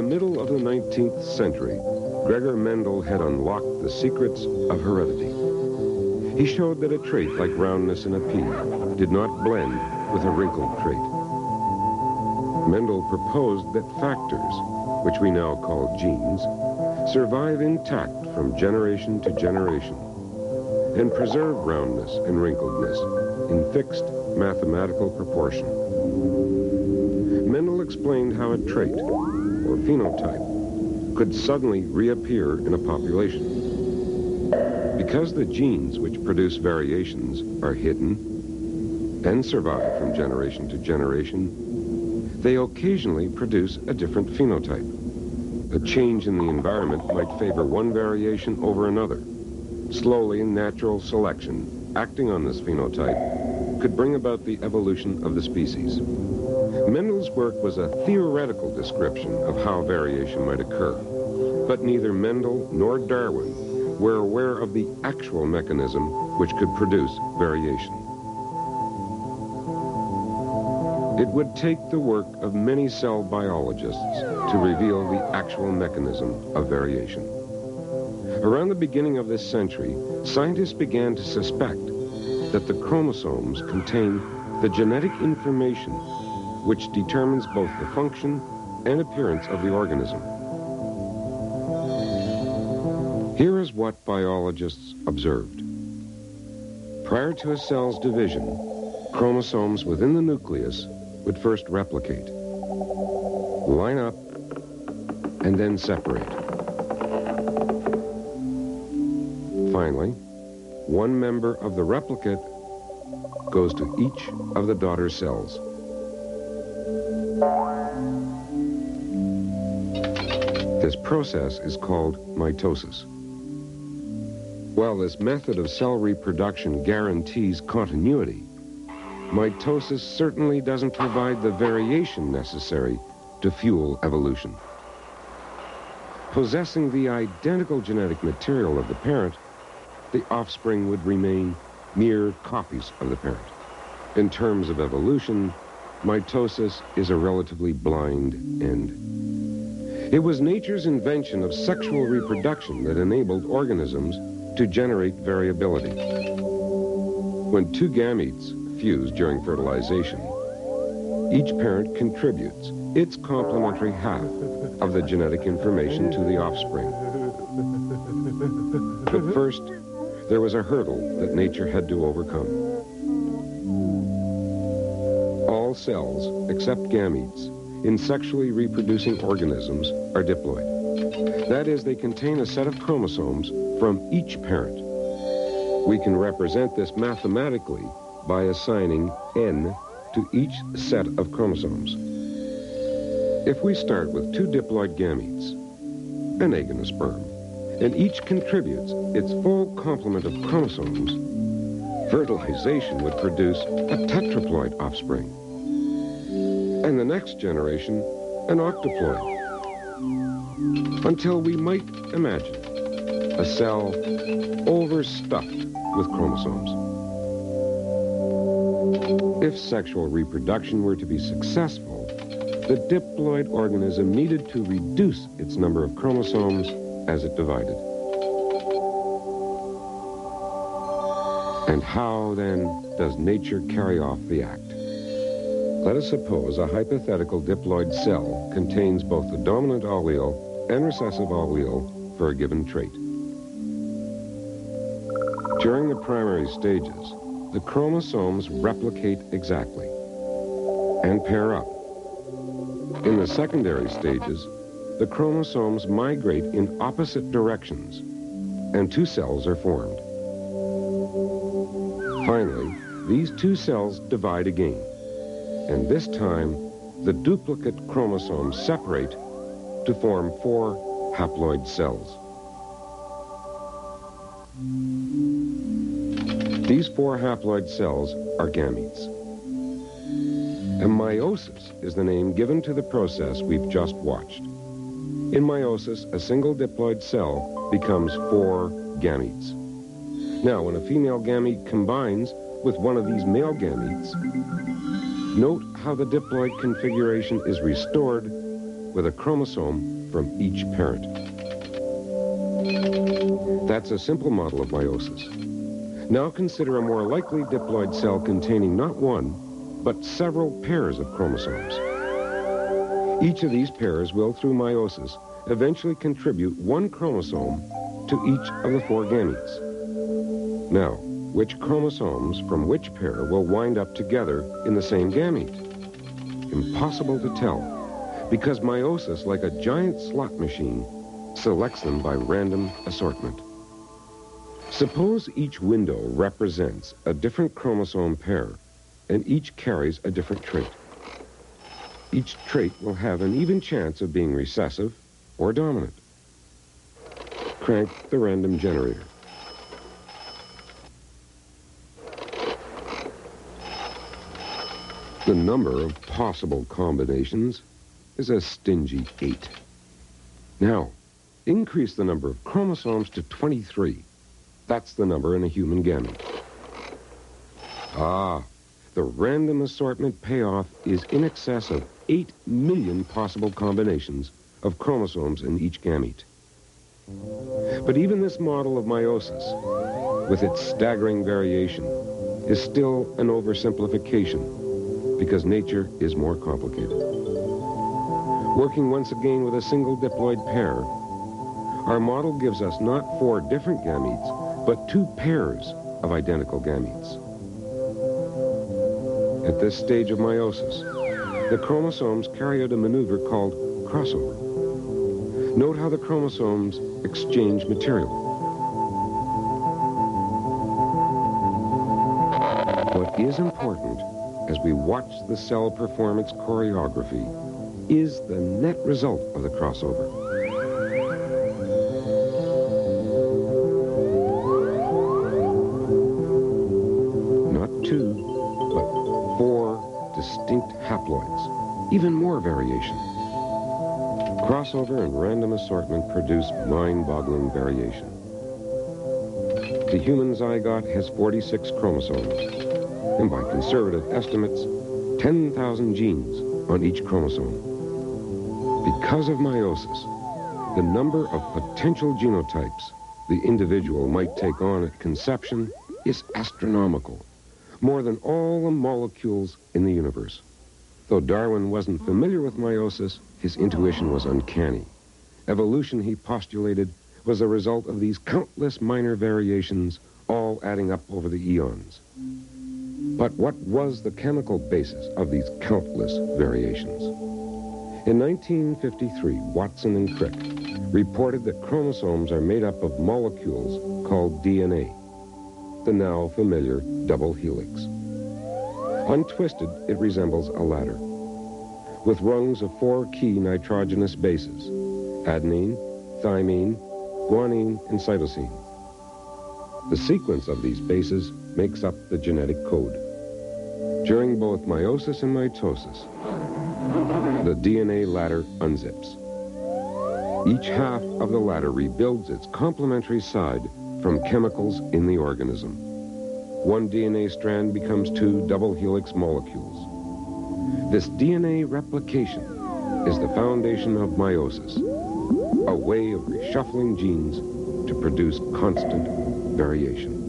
the middle of the 19th century, Gregor Mendel had unlocked the secrets of heredity. He showed that a trait like roundness in a pea did not blend with a wrinkled trait. Mendel proposed that factors, which we now call genes, survive intact from generation to generation and preserve roundness and wrinkledness in fixed mathematical proportion. Mendel explained how a trait, or phenotype, could suddenly reappear in a population. Because the genes which produce variations are hidden and survive from generation to generation, they occasionally produce a different phenotype. A change in the environment might favor one variation over another. Slowly, natural selection, acting on this phenotype, could bring about the evolution of the species. Mendel's work was a theoretical description of how variation might occur, but neither Mendel nor Darwin were aware of the actual mechanism which could produce variation. It would take the work of many cell biologists to reveal the actual mechanism of variation. Around the beginning of this century, scientists began to suspect that the chromosomes contain the genetic information which determines both the function and appearance of the organism. Here is what biologists observed. Prior to a cell's division, chromosomes within the nucleus would first replicate, line up, and then separate. Finally, one member of the replicate goes to each of the daughter cells. This process is called mitosis. While this method of cell reproduction guarantees continuity, mitosis certainly doesn't provide the variation necessary to fuel evolution. Possessing the identical genetic material of the parent, the offspring would remain mere copies of the parent. In terms of evolution, mitosis is a relatively blind end. It was nature's invention of sexual reproduction that enabled organisms to generate variability. When two gametes fuse during fertilization, each parent contributes its complementary half of the genetic information to the offspring. But first, there was a hurdle that nature had to overcome. All cells, except gametes, in sexually reproducing organisms are diploid. That is, they contain a set of chromosomes from each parent. We can represent this mathematically by assigning n to each set of chromosomes. If we start with two diploid gametes, an egg and a sperm, and each contributes its full complement of chromosomes, fertilization would produce a tetraploid offspring. And the next generation, an octoploid. Until we might imagine a cell overstuffed with chromosomes. If sexual reproduction were to be successful, the diploid organism needed to reduce its number of chromosomes as it divided. And how, then, does nature carry off the act? Let us suppose a hypothetical diploid cell contains both the dominant allele and recessive allele for a given trait. During the primary stages, the chromosomes replicate exactly and pair up. In the secondary stages, the chromosomes migrate in opposite directions, and two cells are formed. Finally, these two cells divide again, and this time, the duplicate chromosomes separate to form 4 haploid cells. These 4 haploid cells are gametes. And meiosis is the name given to the process we've just watched. In meiosis, a single diploid cell becomes 4 gametes. Now, when a female gamete combines with one of these male gametes, note how the diploid configuration is restored with a chromosome from each parent. That's a simple model of meiosis. Now consider a more likely diploid cell containing not one, but several pairs of chromosomes. Each of these pairs will, through meiosis, eventually contribute one chromosome to each of the 4 gametes. Now, which chromosomes from which pair will wind up together in the same gamete? Impossible to tell, because meiosis, like a giant slot machine, selects them by random assortment. Suppose each window represents a different chromosome pair, and each carries a different trait. Each trait will have an even chance of being recessive or dominant. Crank the random generator. The number of possible combinations is a stingy 8. Now, increase the number of chromosomes to 23. That's the number in a human gamete. Ah, the random assortment payoff is in excess of 8 million possible combinations of chromosomes in each gamete. But even this model of meiosis, with its staggering variation, is still an oversimplification because nature is more complicated. Working once again with a single diploid pair, our model gives us not 4 different gametes, but 2 pairs of identical gametes. At this stage of meiosis, the chromosomes carry out a maneuver called crossover. Note how the chromosomes exchange material. What is important as we watch the cell perform its choreography is the net result of the crossover. Not 2, but 4 distinct haploids, even more variation. Crossover and random assortment produce mind-boggling variation. The human zygote has 46 chromosomes, and by conservative estimates, 10,000 genes on each chromosome. Because of meiosis, the number of potential genotypes the individual might take on at conception is astronomical, more than all the molecules in the universe. Though Darwin wasn't familiar with meiosis, his intuition was uncanny. Evolution, he postulated, was the result of these countless minor variations, all adding up over the eons. But what was the chemical basis of these countless variations? In 1953, Watson and Crick reported that chromosomes are made up of molecules called DNA, the now familiar double helix. Untwisted, it resembles a ladder, with rungs of 4 key nitrogenous bases: adenine, thymine, guanine, and cytosine. The sequence of these bases makes up the genetic code. During both meiosis and mitosis, the DNA ladder unzips. Each half of the ladder rebuilds its complementary side from chemicals in the organism. One DNA strand becomes 2 double helix molecules. This DNA replication is the foundation of meiosis, a way of reshuffling genes to produce constant variation.